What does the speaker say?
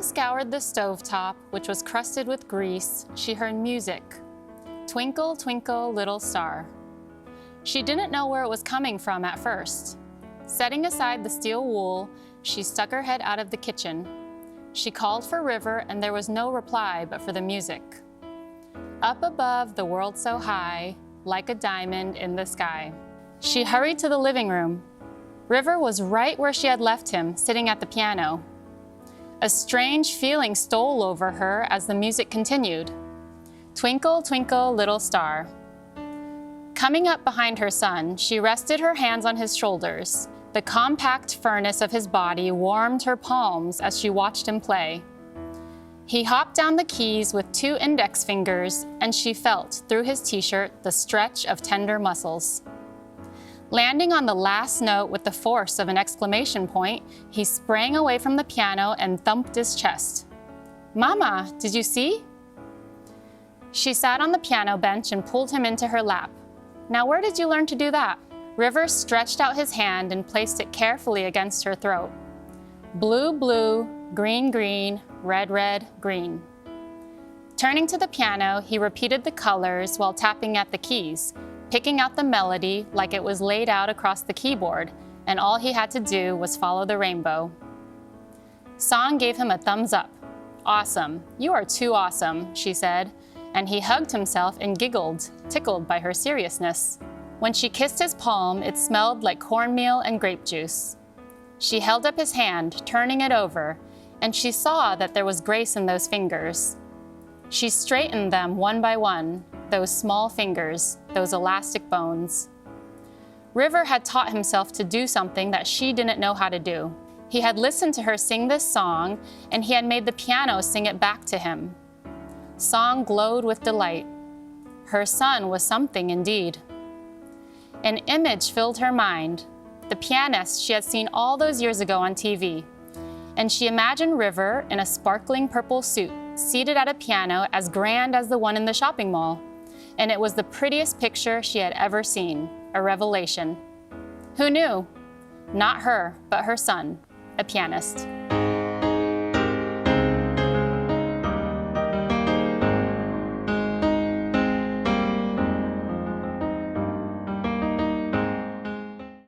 scoured the stovetop, which was crusted with grease, she heard music. Twinkle, twinkle, little star. She didn't know where it was coming from at first. Setting aside the steel wool, she stuck her head out of the kitchen. She called for River, and there was no reply but for the music. Up above, the world so high, like a diamond in the sky. She hurried to the living room. River was right where she had left him, sitting at the piano. A strange feeling stole over her as the music continued. Twinkle, twinkle, little star. Coming up behind her son, she rested her hands on his shoulders. The compact furnace of his body warmed her palms as she watched him play. He hopped down the keys with 2 index fingers, and she felt, through his t-shirt, the stretch of tender muscles. Landing on the last note with the force of an exclamation point, he sprang away from the piano and thumped his chest. "Mama, did you see?" She sat on the piano bench and pulled him into her lap. "Now where did you learn to do that?" River stretched out his hand and placed it carefully against her throat. Blue, blue, green, green, red, red, green. Turning to the piano, he repeated the colors while tapping at the keys, picking out the melody like it was laid out across the keyboard, and all he had to do was follow the rainbow. Song gave him a thumbs up. "Awesome, you are too awesome," she said, and he hugged himself and giggled, tickled by her seriousness. When she kissed his palm, it smelled like cornmeal and grape juice. She held up his hand, turning it over, and she saw that there was grace in those fingers. She straightened them one by one, those small fingers, those elastic bones. River had taught himself to do something that she didn't know how to do. He had listened to her sing this song, and he had made the piano sing it back to him. Song glowed with delight. Her son was something indeed. An image filled her mind, the pianist she had seen all those years ago on TV, and she imagined River in a sparkling purple suit, seated at a piano as grand as the one in the shopping mall. And it was the prettiest picture she had ever seen, a revelation. Who knew? Not her, but her son, a pianist.